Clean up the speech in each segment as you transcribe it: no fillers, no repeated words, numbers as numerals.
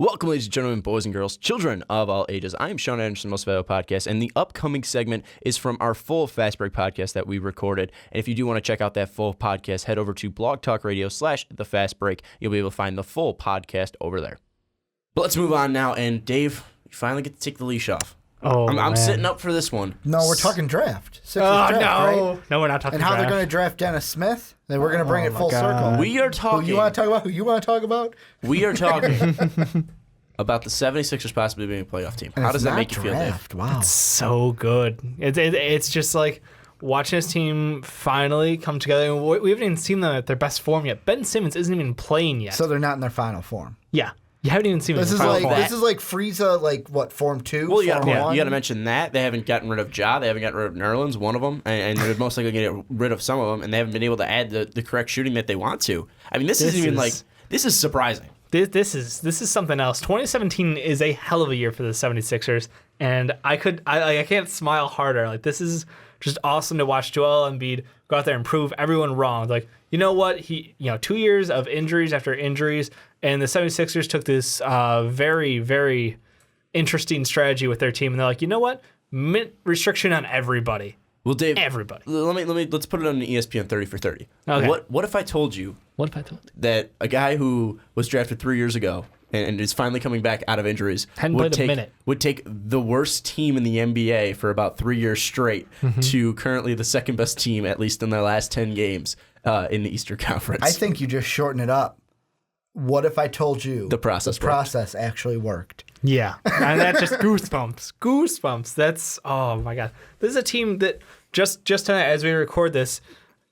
Welcome, ladies and gentlemen, boys and girls, children of all ages. I am Sean Anderson, Most Valuable Podcast, and the upcoming segment is from our full Fast Break podcast that we recorded. And if you do want to check out that full podcast, head over to Blog Talk Radio /The Fast Break. You'll be able to find the full podcast over there. But let's move on now, and Dave, you finally get to take the leash off. Oh, I'm sitting up for this one. No, we're talking draft. Draft, right? No, we're not talking and how draft. they're going to draft Dennis Smith. Then we're going to bring it full circle. We are talking. Who you want to talk about? Who you want to talk about? We are talking about the 76ers possibly being a playoff team. How does that make you feel, Dave? Wow. It's so good. It's just like watching this team finally come together. We haven't even seen them at their best form yet. Ben Simmons isn't even playing yet. So they're not in their final form. Yeah. You haven't even seen them in This their final form. This is like Frieza, form 2, Well, form 1? You got to mention that. They haven't gotten rid of Ja. They haven't gotten rid of Nerlens, one of them. And they're most likely going to get rid of some of them. And they haven't been able to add the correct shooting that they want to. I mean, this is surprising. This is something else. 2017 is a hell of a year for the 76ers. And I can't smile harder. Like, this is just awesome to watch Joel Embiid go out there and prove everyone wrong. Like, you know what? 2 years of injuries after injuries, and the 76ers took this very, very interesting strategy with their team, and they're like, you know what? Restriction on everybody. Well, Dave, everybody. Let's put it on ESPN 30 for 30. Okay. What if I told you that a guy who was drafted 3 years ago and is finally coming back out of injuries would take the worst team in the NBA for about 3 years straight to currently the second best team, at least in their last 10 games in the Eastern Conference? I think you just shorten it up. What if I told you the process actually worked? Yeah, and that's just goosebumps. That's, oh my God. This is a team that just tonight, as we record this,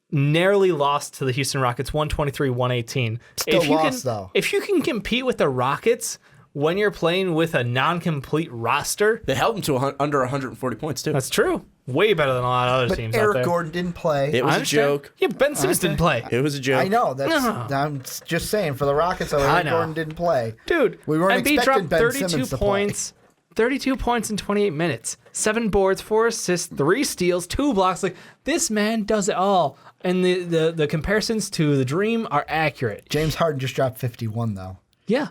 narrowly lost to the Houston Rockets, 123-118. Still lost, though. If you can compete with the Rockets when you're playing with a non-complete roster, they held them to under 140 points too. That's true. Way better than a lot of other teams out there. Eric Gordon didn't play. It was a joke. Yeah, Ben Simmons didn't play. It was a joke. I know. I'm just saying, for the Rockets, Eric Gordon didn't play. Dude, we weren't Embiid expecting dropped Ben 32 Simmons to points. 32 points in 28 minutes. 7 boards, 4 assists, 3 steals, 2 blocks. Like, this man does it all. And the comparisons to the Dream are accurate. James Harden just dropped 51, though. Yeah.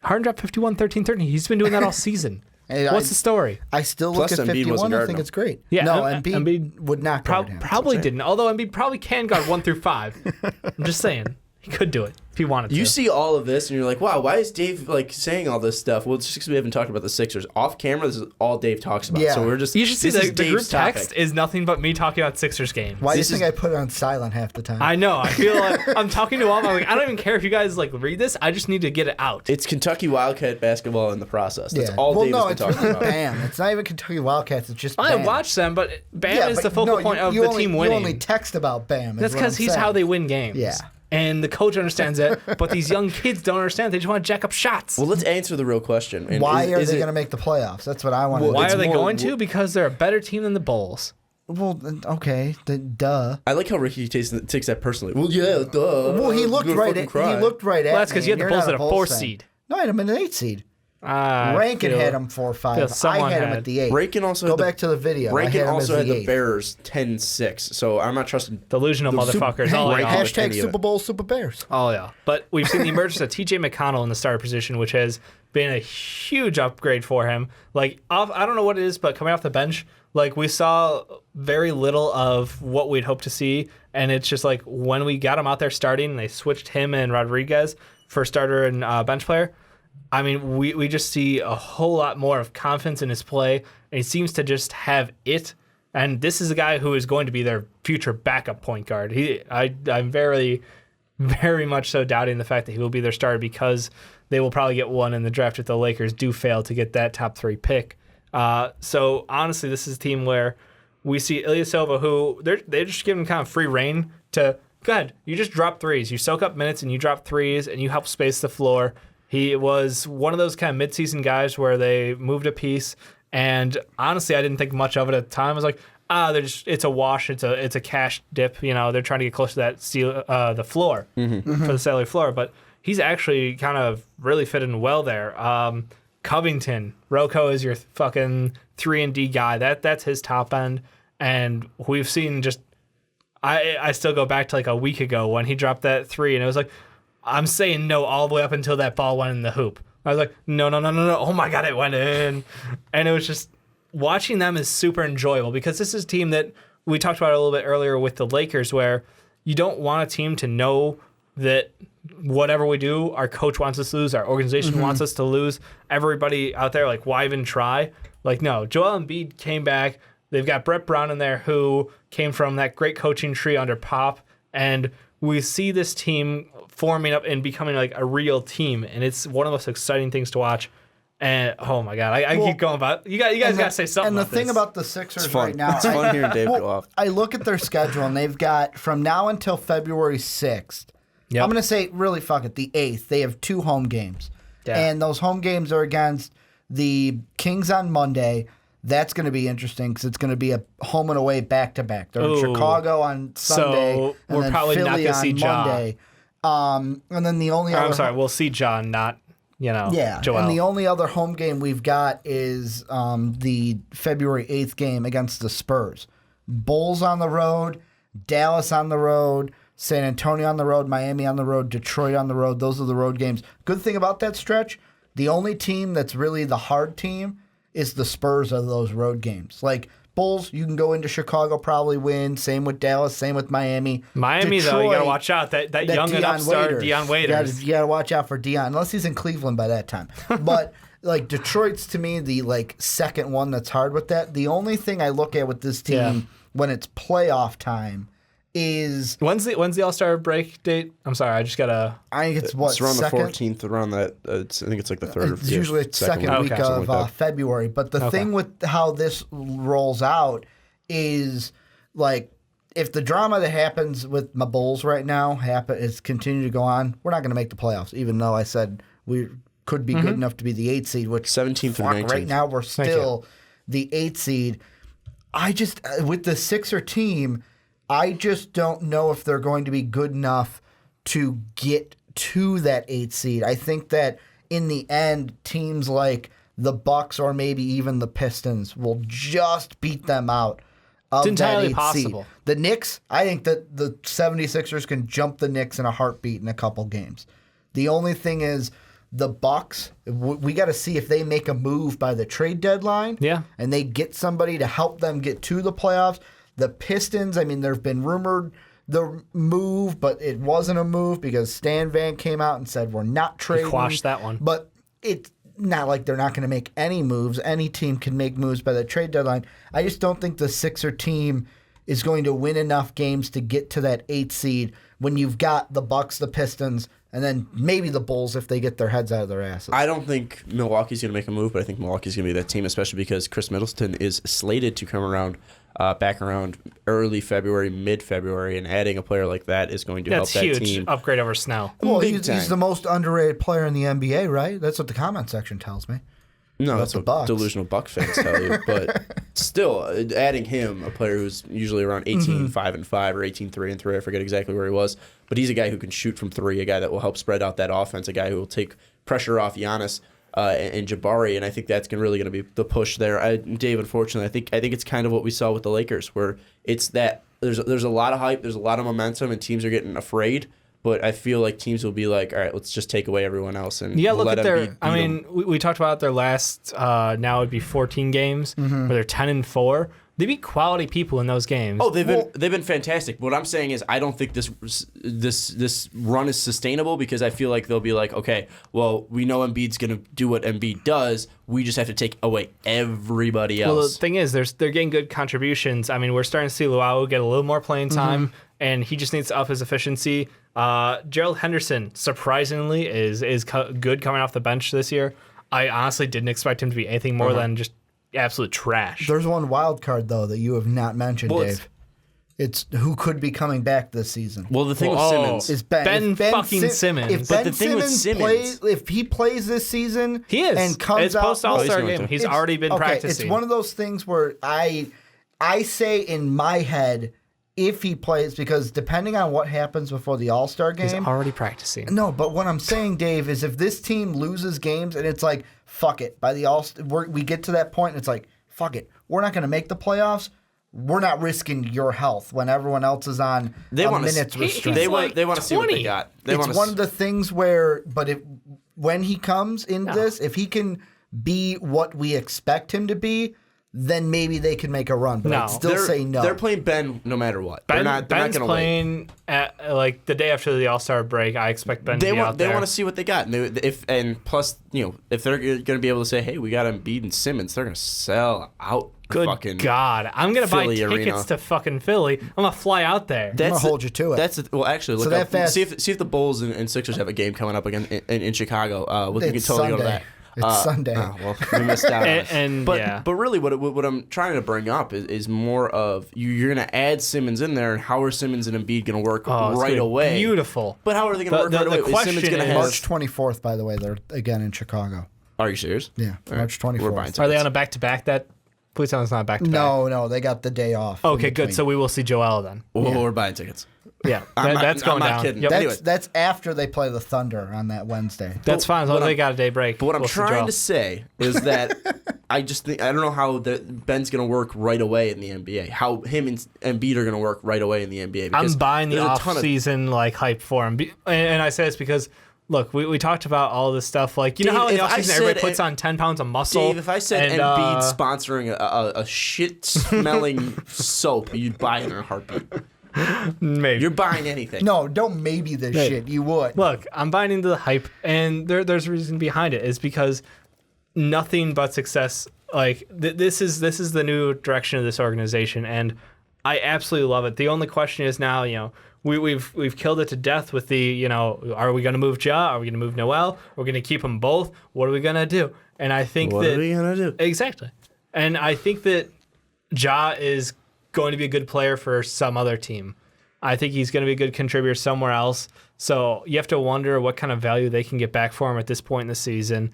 Harden dropped 51, 13, 13. He's been doing that all season. What's the story? I still look at 51 and think it's great. Yeah, no, Embiid would not guard him. Probably didn't. Although Embiid probably can guard 1 through 5. I'm just saying. He could do it if he wanted to. You see all of this and you're like, wow, why is Dave saying all this stuff? Well, it's just because we haven't talked about the Sixers. Off camera, this is all Dave talks about. Yeah. So we're just, you should see the group text topic. is nothing but me talking about Sixers games. Why do you think I put it on silent half the time? I know. I feel like I'm talking to all of them. I'm like, I don't even care if you guys read this. I just need to get it out. It's Kentucky Wildcat basketball in the process. That's yeah. all Dave has been talking really about. Bam. It's not even Kentucky Wildcats. It's just I Bam. watch them, but Bam is the focal point of the team winning. You only text about Bam. That's because he's how they win games. Yeah. And the coach understands it, but these young kids don't understand. They just want to jack up shots. Well, let's answer the real question. And why are they going to make the playoffs? That's what I want to know. Why are they going to? Because they're a better team than the Bulls. Well, okay, duh. I like how Ricky takes that personally. Well, yeah, duh. Well, he looked right at me. Well, that's because you had the Bulls at a 4 seed. No, I had him at an 8 seed. Rankin had him 4-5. I had him at the 8. Rankin also go back to the video. Rankin also had the Bears 10-6. So I'm not trusting delusional motherfuckers. Hashtag Super Bowl Super Bears. Oh yeah, but we've seen the emergence of T.J. McConnell in the starter position, which has been a huge upgrade for him. I don't know what it is, but coming off the bench, we saw very little of what we'd hoped to see, and it's just when we got him out there starting, and they switched him and Rodriguez for starter and bench player. I mean, we just see a whole lot more of confidence in his play, and he seems to just have it. And this is a guy who is going to be their future backup point guard. I'm very, very much so doubting the fact that he will be their starter because they will probably get one in the draft if the Lakers do fail to get that top 3 pick. So honestly, this is a team where we see Ilyasova, who they're just giving kind of free reign to, go ahead, you just drop threes. You soak up minutes and you drop threes and you help space the floor. He was one of those kind of midseason guys where they moved a piece, and honestly, I didn't think much of it at the time. I was like, it's a wash, it's a cash dip. They're trying to get close to that the floor for the salary floor, but he's actually kind of really fitting well there. Covington, Rocco is your fucking 3-and-D guy. That's his top end, and we've seen just. I still go back to a week ago when he dropped that 3, and it was like. I'm saying no all the way up until that ball went in the hoop. I was like, no. Oh my God, it went in. And it was just watching them is super enjoyable because this is a team that we talked about a little bit earlier with the Lakers where you don't want a team to know that whatever we do, our coach wants us to lose, our organization wants us to lose. Everybody out there, like, why even try? Like, no, Joel Embiid came back. They've got Brett Brown in there who came from that great coaching tree under Pop. And we see this team forming up and becoming like a real team. And it's one of the most exciting things to watch. And oh my God, I keep going about. You guys got to say something. And the about thing this. about the Sixers right now, it's fun hearing Dave go off. I look at their schedule and they've got from now until February 6th. Yep. I'm going to say really fuck it, the 8th. They have 2 home games, and those home games are against the Kings on Monday. That's going to be interesting because it's going to be a home and away back to back. They're in Chicago on Sunday, so and we're then probably Philly not going to see Monday. And then the only other I'm sorry, we'll see John, not Joel. And the only other home game we've got is the February 8th game against the Spurs. Bulls on the road, Dallas on the road, San Antonio on the road, Miami on the road, Detroit on the road. Those are the road games. Good thing about that stretch, the only team that's really the hard team is the Spurs of those road games. Like Bulls, you can go into Chicago, probably win. Same with Dallas, same with Miami. Miami, Detroit, though, you got to watch out. That young and upstart Dion Waiters. You got to watch out for Dion, unless he's in Cleveland by that time. But like Detroit's, to me, the like second one that's hard with that. The only thing I look at with this team when it's playoff time is when's the All-Star break date? I'm sorry, I just gotta. I think it's what, it's around second? the 14th, around that. I think it's like the third. It's usually the second week of February. But the thing with how this rolls out is like if the drama that happens with my Bulls right now is continue to go on, we're not going to make the playoffs. Even though I said we could be good enough to be the 8th seed, which 17th through 19th. Right now we're still the 8th seed. I just with the Sixer team. I just don't know if they're going to be good enough to get to that 8th seed. I think that in the end, teams like the Bucks or maybe even the Pistons will just beat them out of it's entirely that 8th possible. seed. The Knicks, I think that the 76ers can jump the Knicks in a heartbeat in a couple games. The only thing is the Bucks, we got to see if they make a move by the trade deadline and they get somebody to help them get to the playoffs. The Pistons, I mean, there have been rumored the move, but it wasn't a move because Stan Van came out and said we're not trading. He quashed that one. But it's not like they're not going to make any moves. Any team can make moves by the trade deadline. I just don't think the Sixer team is going to win enough games to get to that 8th seed when you've got the Bucks, the Pistons, and then maybe the Bulls if they get their heads out of their asses. I don't think Milwaukee's going to make a move, but I think Milwaukee's going to be that team, especially because Chris Middleton is slated to come around back around early February, mid-February, and adding a player like that is going to help that team. That's huge. Upgrade over Snell. Well, he's the most underrated player in the NBA, right? That's what the comment section tells me. No, that's what delusional Buck fans tell you. But still, adding him, a player who's usually around 18-5-5 or 18-3-3, I forget exactly where he was. But he's a guy who can shoot from three, a guy that will help spread out that offense, a guy who will take pressure off Giannis and Jabari, and I think that's really going to be the push there. Dave, unfortunately, I think it's kind of what we saw with the Lakers, where it's that there's a lot of hype, there's a lot of momentum, and teams are getting afraid. But I feel like teams will be like, all right, let's just take away everyone else and look let at them their. I mean, we talked about their last. Now it'd be 14 games where they're 10-4. They beat quality people in those games. Oh, they've been fantastic. What I'm saying is, I don't think this run is sustainable because I feel like they'll be like, okay, well, we know Embiid's going to do what Embiid does. We just have to take away everybody else. Well, the thing is, they're getting good contributions. I mean, we're starting to see Luau get a little more playing time, and he just needs to up his efficiency. Gerald Henderson, surprisingly, is good coming off the bench this year. I honestly didn't expect him to be anything more than just absolute trash. There's one wild card, though, that you have not mentioned, Dave. It's who could be coming back this season. Well, the thing with Simmons is Ben fucking Simmons. If Ben Simmons plays, if he plays this season, he is and comes it's post All-Star game. He's already been practicing. It's one of those things where I say in my head, if he plays, because depending on what happens before the All-Star game, he's already practicing. No, but what I'm saying, Dave, is if this team loses games and it's like, fuck it, by the All-Star, we get to that point and it's like, fuck it, we're not going to make the playoffs. We're not risking your health when everyone else is on minutes restriction. They want to see what they got. It's one of the things where, but when he comes in this, if he can be what we expect him to be, then maybe they can make a run. But I'd still say no. They're playing Ben no matter what. Ben's not going to playing at like the day after the All-Star break. I expect Ben to be out there. They want to see what they got. And plus, if they're going to be able to say, hey, we got Embiid and Simmons, they're going to sell out. Good God. I'm going to buy tickets to fucking Philly. I'm going to fly out there. I'm going to hold you to it. Well, actually, look up. See if the Bulls and Sixers have a game coming up again in Chicago. We can totally go to that. It's Sunday. Oh, well, we missed out. But really, what I'm trying to bring up is more of you're going to add Simmons in there, and how are Simmons and Embiid going to work right away? Beautiful. But how are they going to work right away? Question Simmons gonna is have March 24th, by the way, they're again in Chicago. Are you serious? Yeah, March 24th. Are they on a back-to-back? Please tell me it's not back-to-back. No, they got the day off. Okay, good. So we will see Joel then. We're buying tickets. Yeah, that's going down. I'm not kidding. Yep. That's after they play the Thunder on that Wednesday. That's fine. As long as they got a day break. But what I'm trying to say is that I don't know how Ben's going to work right away in the NBA. How him and Embiid are going to work right away in the NBA. I'm buying the off-season hype for him, and I say this because. Look, we talked about all this stuff. Like, you know how in the offseason everybody puts on 10 pounds of muscle? Dave, if I said Embiid sponsoring a shit-smelling soap, you'd buy it in a heartbeat. Maybe. You're buying anything. No, don't maybe this shit. You would. Look, I'm buying into the hype, and there's a reason behind it. Is because nothing but success. Like, this is the new direction of this organization, and I absolutely love it. The only question is now, We've killed it to death with the, are we going to move Ja? Are we going to move Noel? We're going to keep them both. What are we going to do? And I think what are we going to do? Exactly. And I think that Ja is going to be a good player for some other team. I think he's going to be a good contributor somewhere else. So you have to wonder what kind of value they can get back for him at this point in the season.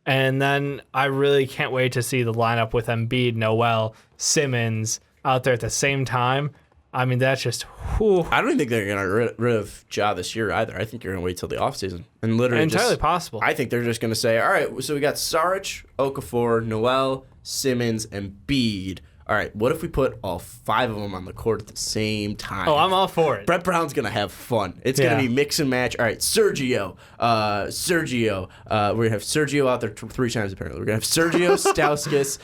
And then I really can't wait to see the lineup with Embiid, Noel, Simmons out there at the same time. I mean, that's just. Whew. I don't think they're going to get rid of Ja this year either. I think you're going to wait till the offseason. And literally entirely possible. I think they're just going to say, all right, so we got Saric, Okafor, Noel, Simmons, and Embiid. All right, what if we put all 5 of them on the court at the same time? Oh, I'm all for it. Brett Brown's going to have fun. It's going to be mix and match. All right, Sergio. We're going to have Sergio out there 3 times apparently. We're going to have Sergio, Stauskas,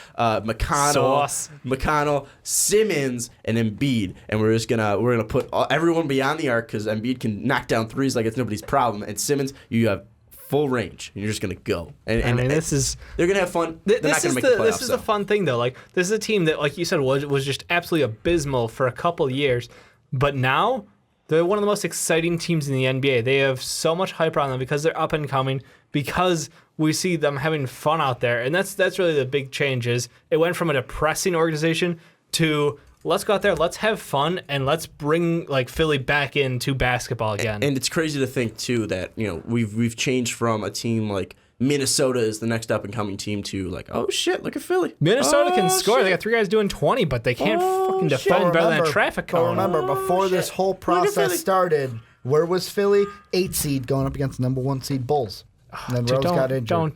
McConnell, Simmons, and Embiid. And we're going to put everyone beyond the arc because Embiid can knock down threes like it's nobody's problem. And Simmons, you have full range, and you're just gonna go. And they're gonna have fun. They're not gonna make the playoffs. This is the fun thing, though. Like, this is a team that, like you said, was just absolutely abysmal for a couple of years, but now they're one of the most exciting teams in the NBA. They have so much hype around them because they're up and coming, because we see them having fun out there, and that's really the big change. Is it went from a depressing organization to let's go out there, let's have fun, and let's bring Philly back into basketball again. And it's crazy to think too that we've changed from a team like Minnesota is the next up and coming team to oh shit, look at Philly. Minnesota can score. Shit. They got 3 guys doing 20, but they can't fucking defend better than a traffic cone. But remember, before this whole process started, where was Philly? 8 seed going up against number 1 seed Bulls. And then Rose got injured.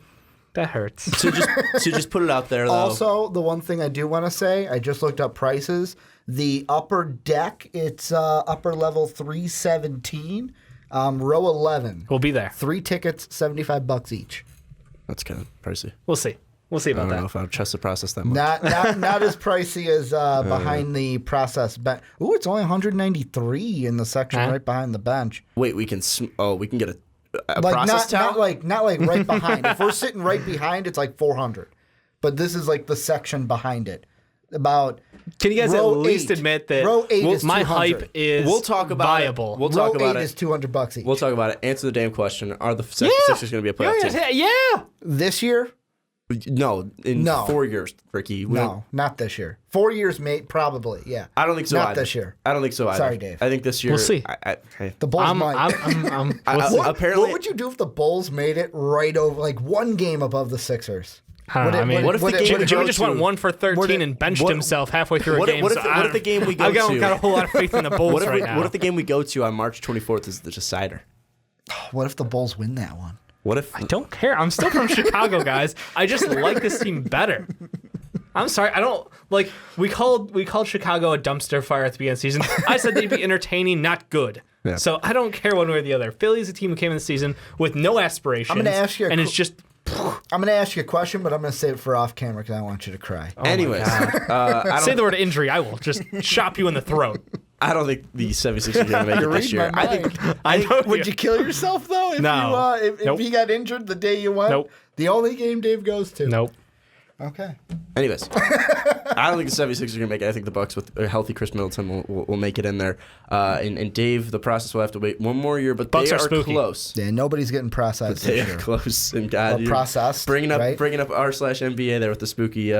That hurts. So just put it out there, though. Also, the one thing I do want to say, I just looked up prices. The upper deck, it's upper level 317, row 11. We'll be there. 3 tickets, $75 each. That's kind of pricey. We'll see. We'll see about that. I don't know if I would trust the process that much. Not as pricey as behind the process bench. Ooh, it's only $193 in the section right behind the bench. Wait, we can get a process towel? Not right behind. If we're sitting right behind, it's $400. But this is the section behind it. Can you guys at least admit that row 8 is my 200. hype is we'll talk about viable? We'll talk row about 8 it. is $200 each. We'll talk about it. Answer the damn question. Are the Sixers going to be a playoff team? Yeah. This year? No, in 4 years, Ricky. No, not this year. 4 years, mate, probably, yeah. I don't think so Not either. this year. I don't think so either. Sorry, Dave. I think this year... We'll see. The Bulls might. Apparently... What would you do if the Bulls made it right over, 1 game above the Sixers? What if Jimmy just went 1 for 13 and benched himself halfway through a game? What if the game we go to... I've got a whole lot of faith in the Bulls right now. What if the game we go to on March 24th is the decider? What if the Bulls win that one? What if... I don't care. I'm still from Chicago, guys. I just like this team better. I'm sorry. I don't... We called Chicago a dumpster fire at the beginning of the season. I said they'd be entertaining, not good. Yeah. So I don't care one way or the other. Philly's a team who came in the season with no aspirations. I'm gonna ask you a and it's just. I'm going to ask you a question, but I'm going to save it for off camera because I want you to cry. Anyways, Say the word injury, I will just chop you in the throat. I don't think the 76ers are going to make it this year. I know. Would you kill yourself though if No. if he got injured the day you went? Nope. The only game Dave goes to. Nope. Okay. Anyways, I don't think the 76ers are going to make it. I think the Bucks with a healthy Chris Middleton will make it in there. And Dave, the process will have to wait one more year, but Bucks they are are spooky. close. Yeah, nobody's getting processed They this are year. close. And God, you're processed, bringing up right? r/NBA there with the spooky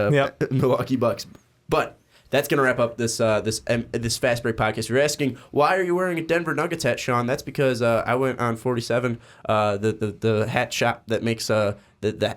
Milwaukee Bucks. But that's going to wrap up this Fast Break podcast. You're asking, why are you wearing a Denver Nuggets hat, Sean? That's because I went on 47, the hat shop that makes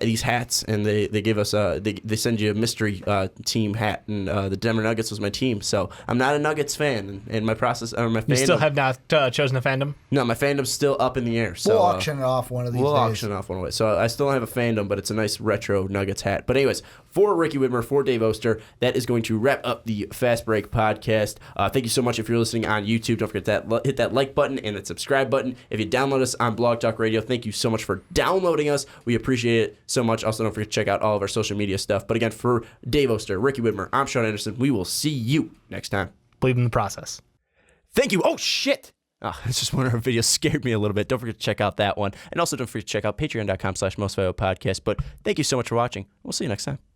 these hats, and they give us they send you a mystery team hat, and the Denver Nuggets was my team. So I'm not a Nuggets fan, and my process or my fandom. You still have not chosen a fandom? No, my fandom's still up in the air. So We'll auction it off one of these we'll days. auction it off one way. So I still don't have a fandom, but it's a nice retro Nuggets hat. But anyways, for Ricky Widmer, for Dave Oster, that is going to wrap up the Fast Break podcast. Thank you so much if you're listening on YouTube. Don't forget that hit that like button and that subscribe button. If you download us on Blog Talk Radio, thank you so much for downloading us. We appreciate it so much. Also, don't forget to check out all of our social media stuff. But again, for Dave Oster, Ricky Widmer, I'm Sean Anderson. We will see you next time. Believe in the process. Thank you. Oh, shit. It's just one of our videos scared me a little bit. Don't forget to check out that one. And also don't forget to check out patreon.com/mostvaluablepodcast. But thank you so much for watching. We'll see you next time.